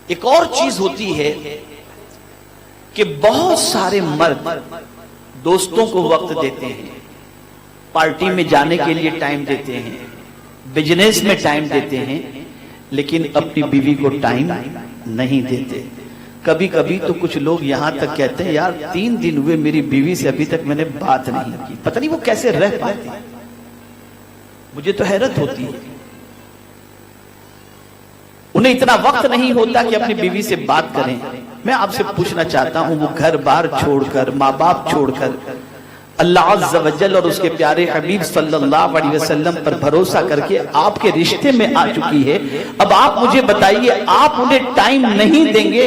ایک اور چیز ہوتی ہے کہ بہت سارے مرد دوستوں کو وقت دیتے ہیں، پارٹی میں جانے کے لیے ٹائم دیتے ہیں، بزنس میں ٹائم دیتے ہیں، لیکن اپنی بیوی کو ٹائم نہیں دیتے۔ کبھی کبھی تو کچھ لوگ یہاں تک کہتے ہیں یار 3 دن ہوئے میری بیوی سے ابھی تک میں نے بات نہیں کی، پتہ نہیں وہ کیسے رہ پاتی، مجھے تو حیرت ہوتی ہے۔ انہیں اتنا وقت نہیں ہوتا کہ اپنی بیوی سے بات کریں۔ میں آپ سے پوچھنا چاہتا ہوں، وہ گھر بار چھوڑ کر، ماں باپ چھوڑ کر اللہ عز و جل اور اس کے پیارے حبیب صلی اللہ علیہ وسلم پر بھروسہ کر کے آپ کے رشتے میں آ چکی ہے، اب آپ مجھے بتائیے آپ انہیں ٹائم نہیں دیں گے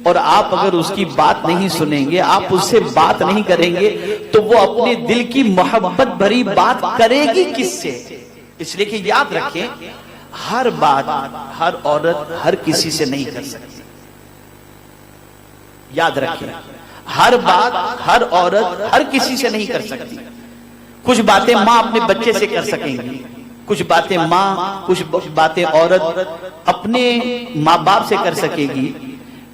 اور آپ اگر اس کی بات نہیں سنیں گے، آپ اس سے بات نہیں کریں گے تو وہ اپنے دل کی محبت بھری بات کرے گی کس سے؟ اس لیے کہ یاد رکھیں، ہر بات ہر عورت ہر کسی سے نہیں کر سکتی۔ یاد رکھیں، ہر بات ہر عورت ہر کسی سے نہیں کر سکتی۔ کچھ باتیں ماں اپنے بچے سے کر سکیں گی، کچھ باتیں ماں، کچھ باتیں عورت اپنے ماں باپ سے کر سکے گی،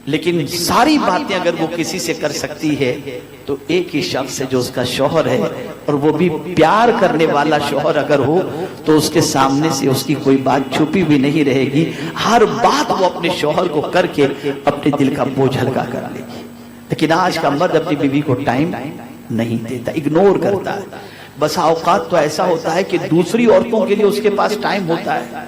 لیکن ساری باتیں اگر وہ کسی سے کر سکتی ہے تو ایک ہی شخص ہے جو اس کا شوہر ہے، اور وہ بھی پیار کرنے والا شوہر اگر ہو تو اس کے سامنے سے اس کی کوئی بات چھپی بھی نہیں رہے گی، ہر بات وہ اپنے شوہر کو کر کے اپنے دل کا بوجھ ہلکا کر لے گی۔ لیکن آج کا مرد اپنی بیوی کو ٹائم نہیں دیتا، اگنور کرتا ہے۔ بس اوقات تو ایسا ہوتا ہے کہ دوسری عورتوں کے لیے اس کے پاس ٹائم ہوتا ہے،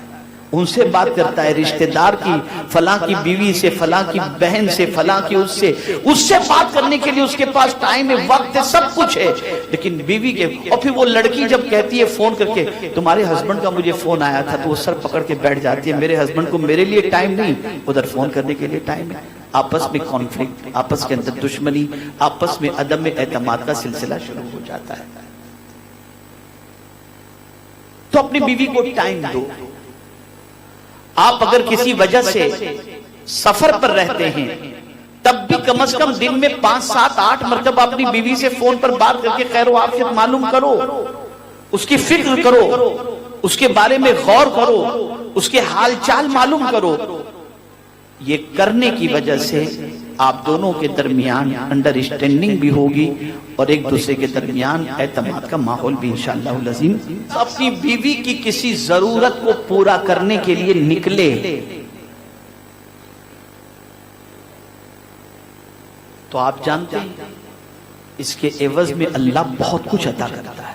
ان سے بات کرتا ہے، رشتہ دار کی، فلاں کی بیوی سے، فلاں کی بہن سے، فلاں کی اس سے بات کرنے کے لیے اس کے پاس ٹائم ہے، وقت ہے، سب کچھ ہے، لیکن بیوی کے۔ اور پھر وہ لڑکی جب کہتی ہے فون کر کے تمہارے ہسبینڈ کا مجھے فون آیا تھا، تو وہ سر پکڑ کے بیٹھ جاتی ہے، میرے ہسبینڈ کو میرے لیے ٹائم نہیں، ادھر فون کرنے کے لیے ٹائم ہے۔ آپس میں کانفلکٹ، آپس کے اندر دشمنی، آپس میں عدم اعتماد کا سلسلہ شروع ہو جاتا ہے۔ تو اپنی بیوی کو ٹائم دو۔ آپ اگر کسی وجہ سے سفر پر رہتے ہیں تب بھی کم از کم دن میں 5، 7، 8 مرتبہ اپنی بیوی سے فون پر بات کر کے خیر و عافیت معلوم کرو، اس کی فکر کرو، اس کے بارے میں غور کرو، اس کے حال چال معلوم کرو۔ یہ کرنے کی وجہ سے آپ دونوں کے درمیان انڈرسٹینڈنگ بھی ہوگی اور ایک دوسرے کے درمیان اعتماد کا ماحول بھی انشاءاللہ العظیم۔ اپنی بیوی کی کسی ضرورت کو پورا کرنے کے لیے نکلے تو آپ جانتے ہیں اس کے عوض میں اللہ بہت کچھ عطا کرتا ہے۔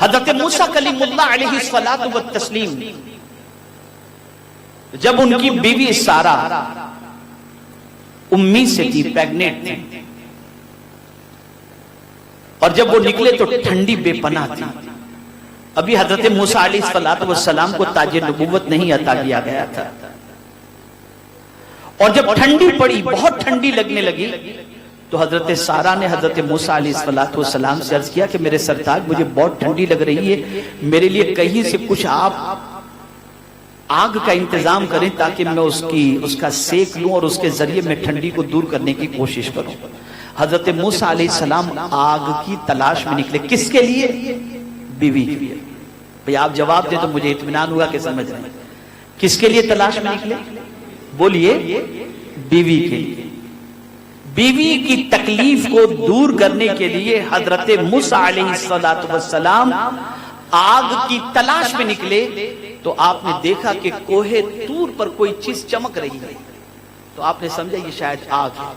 حضرت موسیٰ کلیم اللہ علیہ الصلاۃ والتسلیم جب ان کی بیوی سارہ امی سے تھی، پیگنیٹ تھی، اور جب وہ نکلے تو ٹھنڈی بے پناہ تھی۔ ابھی حضرت موسیٰ علیہ السلام کو تاج نبوت نہیں عطا کیا گیا تھا، اور جب ٹھنڈی پڑی، بہت ٹھنڈی لگنے لگی، تو حضرت سارہ نے حضرت موسیٰ علیہ السلام سے عرض کیا کہ میرے سرتاج مجھے بہت ٹھنڈی لگ رہی ہے، میرے لیے کہیں سے کچھ آپ آگ کا انتظام کریں تاکہ میں اس کا سیک لوں اور اس کے ذریعے میں ٹھنڈی کو دور کرنے کی کوشش کروں۔ حضرت موسیٰ علیہ السلام آگ کی تلاش میں نکلے، کس کے لیے؟ بیوی کے لیے۔ بھئی آپ جواب دیں تو مجھے اطمینان ہوگا کہ سمجھ رہے ہیں۔ کس کے لیے تلاش میں نکلے؟ بولیے، بیوی کے لیے۔ بیوی کی تکلیف کو دور کرنے کے لیے حضرت موسیٰ علیہ السلام آگ کی تلاش میں نکلے، تو آپ نے دیکھا کہ کوہ طور پر کوئی چیز چمک رہی ہے، تو آپ نے سمجھا یہ شاید آگ ہے۔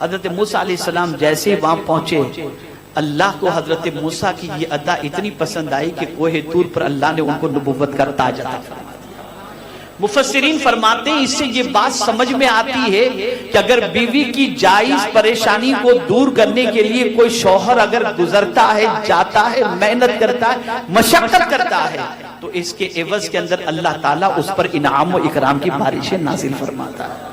حضرت موسیٰ علیہ السلام جیسے وہاں پہنچے، اللہ کو حضرت موسیٰ کی یہ ادا اتنی پسند آئی کہ کوہ طور پر اللہ نے ان کو نبوت کا تاج عطا فرما دیا۔ مفسرین فرماتے ہیں اس سے یہ بات سمجھ میں آتی ہے کہ اگر بیوی کی جائز پریشانی کو دور کرنے کے لیے کوئی شوہر اگر گزرتا ہے، جاتا ہے، محنت کرتا ہے، مشقت کرتا ہے، تو اس کے عوض کے اندر اللہ تعالیٰ اس پر انعام و اکرام کی بارشیں نازل فرماتا ہے۔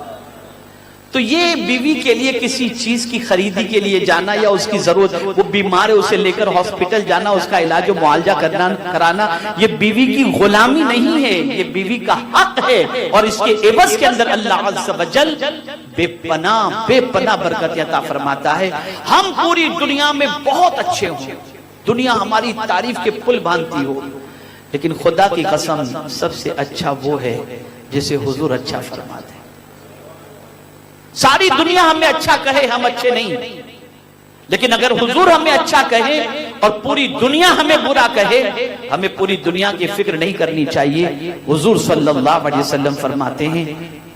تو یہ بیوی کے لیے کسی چیز کی خریدی کے لیے جانا یا اس کی ضرورت، وہ بیمار ہے اسے لے کر ہاسپٹل جانا، اس کا علاج و معالجہ کرانا، یہ بیوی کی غلامی نہیں ہے، یہ بیوی کا حق ہے، اور اس کے عوض کے اندر اللہ عز و جل بے پناہ برکت عطا فرماتا ہے۔ ہم پوری دنیا میں بہت اچھے ہوں، دنیا ہماری تعریف کے پل باندھتی ہو، لیکن خدا کی قسم سب سے اچھا وہ ہے جسے حضور اچھا فرماتے ہیں. ساری دنیا ہمیں اچھا کہے ہم اچھے نہیں، لیکن اگر حضور ہمیں اچھا کہے اور پوری دنیا ہمیں برا کہے، ہمیں پوری دنیا کی فکر نہیں کرنی چاہیے. حضور صلی اللہ علیہ وسلم فرماتے ہیں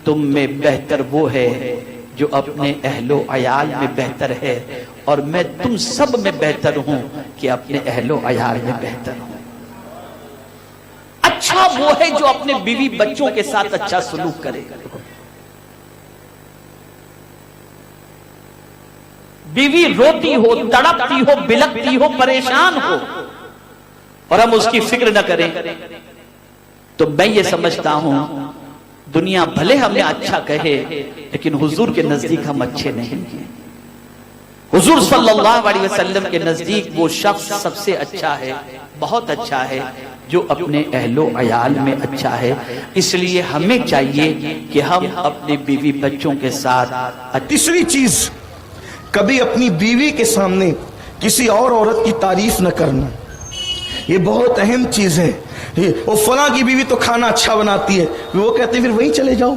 تم میں بہتر وہ ہے جو اپنے اہل و عیال میں بہتر ہے، اور میں تم سب میں بہتر ہوں کہ اپنے اہل و عیال میں بہتر ہوں. اچھا وہ ہے جو اپنے بیوی بچوں کے ساتھ اچھا سلوک کرے. بیوی روتی ہو، تڑپتی ہو، بلکتی ہو، پریشان ہو، اور ہم اس کی فکر نہ کریں، تو میں یہ سمجھتا ہوں دنیا بھلے ہمیں اچھا کہے لیکن حضور کے نزدیک ہم اچھے نہیں ہیں. حضور صلی اللہ علیہ وسلم کے نزدیک وہ شخص سب سے اچھا ہے، بہت اچھا ہے، جو اپنے اہل و عیال میں اچھا ہے. اس لیے ہمیں چاہیے کہ ہم اپنے بیوی بچوں کے ساتھ. تیسری چیز، کبھی اپنی بیوی کے سامنے کسی اور عورت کی تعریف نہ کرنا. یہ بہت اہم چیز ہے. وہ فلاں کی بیوی تو کھانا اچھا بناتی ہے، وہ کہتے ہیں پھر وہیں چلے جاؤ.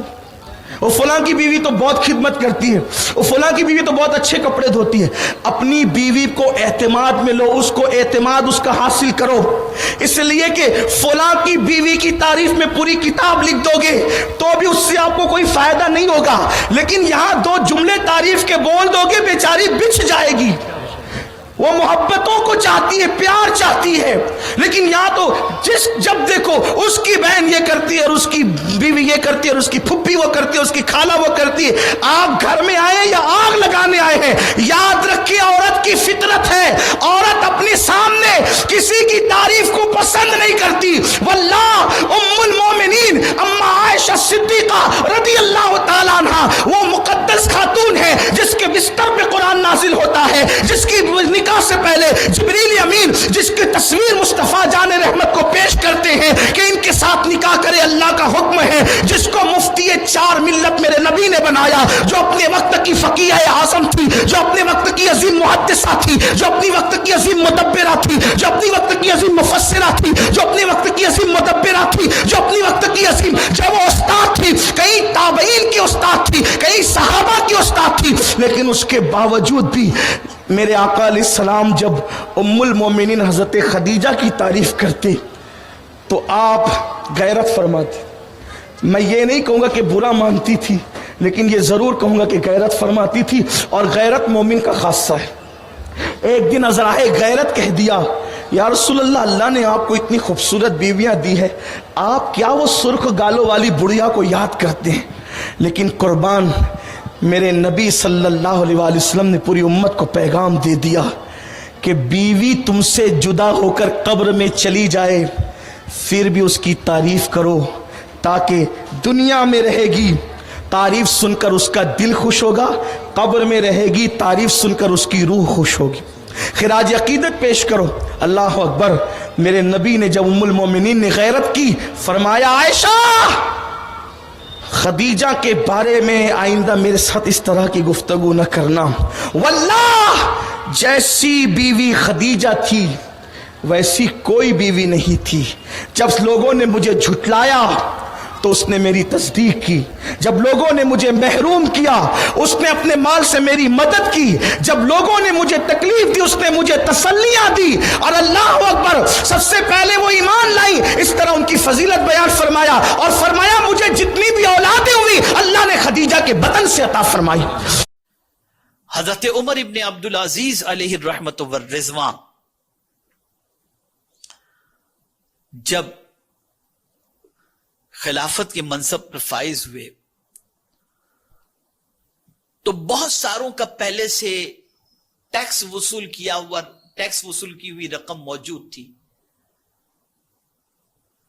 وہ فلاں کی بیوی تو بہت خدمت کرتی ہے، وہ فلاں کی بیوی تو بہت اچھے کپڑے دھوتی ہے. اپنی بیوی کو اعتماد میں لو، اس کو اعتماد اس کا حاصل کرو. اس لیے کہ فلاں کی بیوی کی تعریف میں پوری کتاب لکھ دو گے تو بھی اس سے آپ کو کوئی فائدہ نہیں ہوگا، لیکن یہاں دو جملے تعریف کے بول دو گے بیچاری بچھ جائے گی. وہ محبتوں کو چاہتی ہے، پیار چاہتی ہے، لیکن یہاں تو جب دیکھو اس کی بہن یہ کرتی ہے اور اس کی بیوی یہ کرتی ہے اور اس کی پھپھی وہ کرتی ہے، اس کی خالہ وہ کرتی ہے. آپ گھر میں آئے یا آگ لگانے آئے ہیں، یاد رکھیے عورت کی فطرت ہے، عورت اپنے سامنے کسی کی تعریف کو پسند نہیں کرتی. واللہ ام المومنین اما عائشہ صدیقہ رضی اللہ تعالیٰ عنہ وہ مقدس خاتون ہے جس کے بستر پہ قرآن نازل ہوتا ہے، جس کی نکاح سے پہلے جبریل امین جس کی تصویر مصطفیٰ جان رحمت کو پیش کرتے ہیں کہ ان کے ساتھ نکاح کرے، اللہ کا حکم ہے، جس کو مفتی چار ملت میرے نبی نے بنایا، جو اپنے وقت کی فقیہ اعظم تھی، جو اپنے وقت کی عظیم محدثہ تھی، جو اپنی وقت کی عظیم مدبرہ تھی، جو اپنی وقت کی عظیم مفسرہ تھی، جو اپنے وقت کی عظیم مدبرہ تھی، جو اپنی وقت کی عظیم جب وہ استاد تھی، کئی تابعین کی استاد تھی، کئی صحابہ کی استاد تھی، لیکن اس کے باوجود بھی میرے آقا علیہ السلام جب ام المومنین حضرت خدیجہ کی تعریف کرتے تو آپ غیرت فرماتے. میں یہ نہیں کہوں گا کہ برا مانتی تھی، لیکن یہ ضرور کہوں گا کہ غیرت فرماتی تھی، اور غیرت مومن کا خاصہ ہے. ایک دن عذرائے غیرت کہہ دیا یا رسول اللہ، اللہ نے آپ کو اتنی خوبصورت بیویاں دی ہے، آپ کیا وہ سرخ گالوں والی بڑھیا کو یاد کرتے ہیں؟ لیکن قربان میرے نبی صلی اللہ علیہ وآلہ وسلم نے پوری امت کو پیغام دے دیا کہ بیوی تم سے جدا ہو کر قبر میں چلی جائے پھر بھی اس کی تعریف کرو، تاکہ دنیا میں رہے گی تعریف سن کر اس کا دل خوش ہوگا، قبر میں رہے گی تعریف سن کر اس کی روح خوش ہوگی. خراج عقیدت پیش کرو. اللہ اکبر. میرے نبی نے جب ام المومنین نے غیرت کی فرمایا عائشہ خدیجہ کے بارے میں آئندہ میرے ساتھ اس طرح کی گفتگو نہ کرنا. واللہ جیسی بیوی خدیجہ تھی ویسی کوئی بیوی نہیں تھی. جب لوگوں نے مجھے جھٹلایا تو اس نے میری تصدیق کی، جب لوگوں نے مجھے محروم کیا اس نے اپنے مال سے میری مدد کی، جب لوگوں نے مجھے تکلیف دی اس نے مجھے تسلیاں دی، اور اللہ اکبر سب سے پہلے وہ ایمان لائی. اس طرح ان کی فضیلت بیان فرمایا اور فرمایا مجھے جتنی بھی اولادیں ہوئی اللہ نے خدیجہ کے بدن سے عطا فرمائی. حضرت عمر ابن عبدالعزیز علیہ الرحمت والرضوان جب خلافت کے منصب پر فائز ہوئے تو بہت ساروں کا پہلے سے ٹیکس وصول کی ہوئی رقم موجود تھی.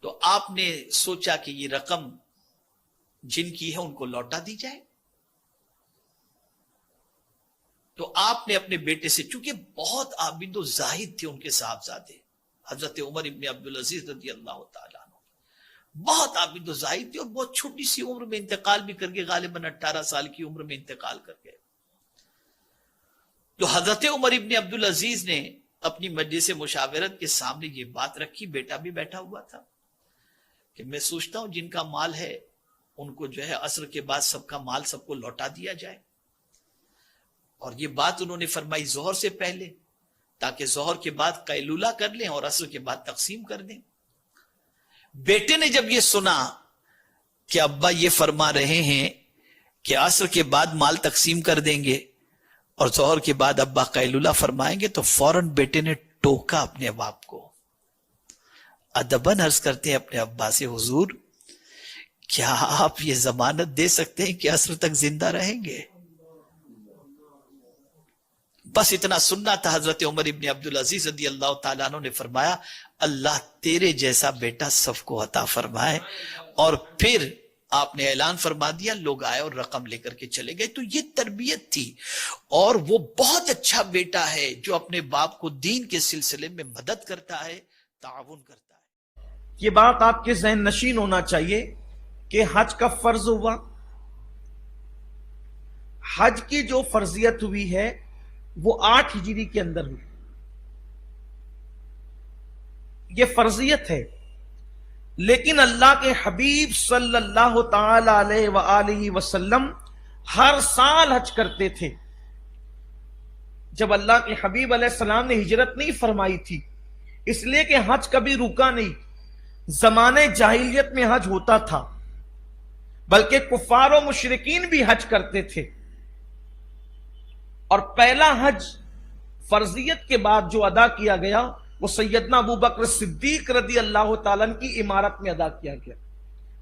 تو آپ نے سوچا کہ یہ رقم جن کی ہے ان کو لوٹا دی جائے. تو آپ نے اپنے بیٹے سے، چونکہ بہت عابد و زاہد تھے ان کے صاحبزادے حضرت عمر ابن عبدالعزیز رضی اللہ تعالیٰ عنہ، بہت عابد و زاہد تھے اور بہت چھوٹی سی عمر میں انتقال بھی کر گئے، غالباً 18 سال کی عمر میں انتقال کر گئے. تو حضرت عمر ابن عبدالعزیز نے اپنی مجلس مشاورت کے سامنے یہ بات رکھی، بیٹا بھی بیٹھا ہوا تھا، کہ میں سوچتا ہوں جن کا مال ہے ان کو جو ہے عصر کے بعد سب کا مال سب کو لوٹا دیا جائے. اور یہ بات انہوں نے فرمائی ظہر سے پہلے، تاکہ ظہر کے بعد قیلولہ کر لیں اور عصر کے بعد تقسیم کر دیں. بیٹے نے جب یہ سنا کہ ابا یہ فرما رہے ہیں کہ عصر کے بعد مال تقسیم کر دیں گے اور ظہر کے بعد ابا قیلولہ فرمائیں گے، تو فوراً بیٹے نے ٹوکا اپنے باپ کو. ادباً عرض کرتے ہیں اپنے ابا سے، حضور کیا آپ یہ ضمانت دے سکتے ہیں کہ عصر تک زندہ رہیں گے؟ بس اتنا سننا تھا. حضرت عمر ابن عبدالعزیز رضی اللہ تعالیٰ عنہ نے فرمایا اللہ تیرے جیسا بیٹا سب کو عطا فرمائے. اور پھر آپ نے اعلان فرما دیا، لوگ آئے اور رقم لے کر کے چلے گئے. تو یہ تربیت تھی. اور وہ بہت اچھا بیٹا ہے جو اپنے باپ کو دین کے سلسلے میں مدد کرتا ہے، تعاون کرتا ہے. یہ بات آپ کے ذہن نشین ہونا چاہیے کہ حج کا فرض ہوا. حج کی جو فرضیت ہوئی ہے وہ 8 ہجری کے اندر ہوئی. یہ فرضیت ہے. لیکن اللہ کے حبیب صلی اللہ تعالی علیہ وآلہ وسلم ہر سال حج کرتے تھے. جب اللہ کے حبیب علیہ السلام نے ہجرت نہیں فرمائی تھی، اس لیے کہ حج کبھی رکا نہیں. زمانے جاہلیت میں حج ہوتا تھا، بلکہ کفار و مشرکین بھی حج کرتے تھے. اور پہلا حج فرضیت کے بعد جو ادا کیا گیا وہ سیدنا ابو بکر صدیق رضی اللہ تعالیٰ عنہ کی امارت میں ادا کیا گیا.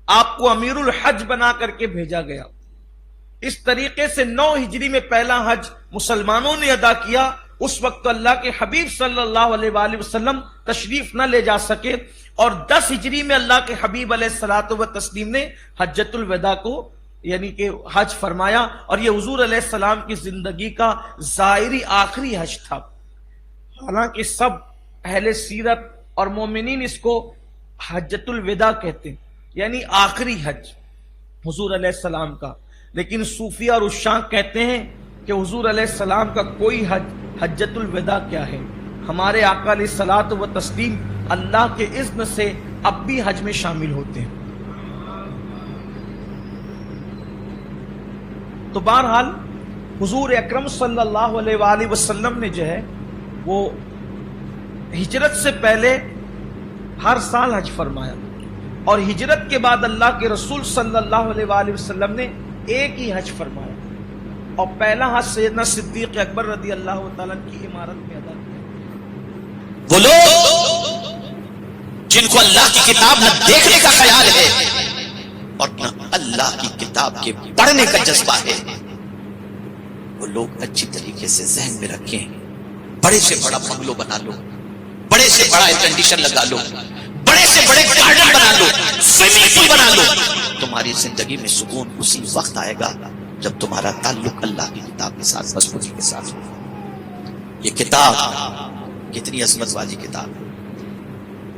آپ کو امیر الحج بنا کر کے بھیجا گیا. اس طریقے سے 9 ہجری میں پہلا حج مسلمانوں نے ادا کیا. اس وقت اللہ کے حبیب صلی اللہ علیہ وآلہ وسلم تشریف نہ لے جا سکے، اور 10 ہجری میں اللہ کے حبیب علیہ الصلوۃ والتسلیم نے حجۃ الوداع کو یعنی کہ حج فرمایا. اور یہ حضور علیہ السلام کی زندگی کا ظاہری آخری حج تھا. حالانکہ سب اہل سیرت اور مومنین اس کو حجۃ الوداع کہتے ہیں، یعنی آخری حج حضور علیہ السلام کا. لیکن صوفیہ اور عشاق کہتے ہیں کہ حضور علیہ السلام کا کوئی حج حجۃ الوداع کیا ہے. ہمارے آقا علیہ الصلوۃ والتسلیم اللہ کے اذن سے اب بھی حج میں شامل ہوتے ہیں. تو بہرحال حضور اکرم صلی اللہ علیہ وآلہ وسلم نے جو ہے وہ ہجرت سے پہلے ہر سال حج فرمایا، اور ہجرت کے بعد اللہ کے رسول صلی اللہ علیہ وآلہ وسلم نے ایک ہی حج فرمایا. اور پہلا حج سیدنا صدیق اکبر رضی اللہ تعالیٰ کی عمارت میں ادا کیا. وہ لوگ جن کو اللہ کی کتاب نہ دیکھنے کا خیال ہے اور نہ اللہ کی کتاب کے پڑھنے کا جذبہ ہے، وہ لوگ اچھی طریقے سے ذہن میں رکھیں. بڑے سے بڑا بنگلو بنا لو، بڑے سے بڑا ایئر کنڈیشن لگا لو، بڑے سے بڑے گارڈن بنا لو، سوئمنگ پول بنا لو، تمہاری زندگی میں سکون اسی وقت آئے گا جب تمہارا تعلق اللہ کی کتاب کے ساتھ مضبوطی کے ساتھ ہو. یہ کتاب کتنی عظمت والی کتاب ہے.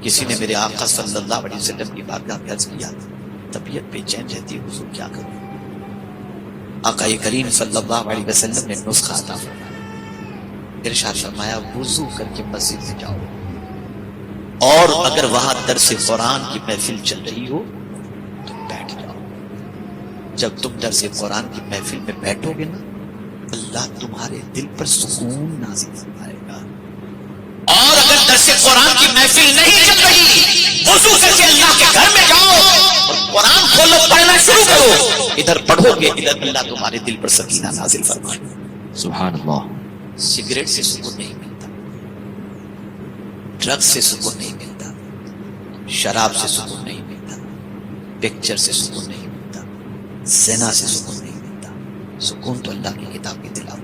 کسی نے میرے آقا صلی اللہ علیہ وسلم کی بارگاہ میں عرض کیا، طبیعت بے چین رہتی ہے حضور کیا کروں؟ آقا کریم صلی اللہ علیہ وسلم نے نسخہ عطا فرمایا. ارشاد فرمایا وضو کر کے مسجد میں جاؤ، اور اگر وہاں درس قرآن کی محفل چل رہی ہو تو بیٹھ جاؤ. جب تم درس قرآن کی محفل میں بیٹھو گے نا، اللہ تمہارے دل پر سکون نازل فرمائے گا. اور اگر درس قرآن کی محفل نہیں چل رہی، وضو کر کے اللہ کے گھر میں جاؤ اور قرآن کھولو، پڑھنا شروع کرو. ادھر پڑھو گے ادھر اللہ تمہارے دل پر سکینہ نازل فرمائے گا. سبحان اللہ. سگریٹ سے سکون نہیں ملتا، ڈرگ سے سکون نہیں ملتا، شراب سے سکون نہیں ملتا، پکچر سے سکون نہیں ملتا، زنا سے سکون نہیں ملتا. سکون تو اللہ کی کتاب کی تلاوت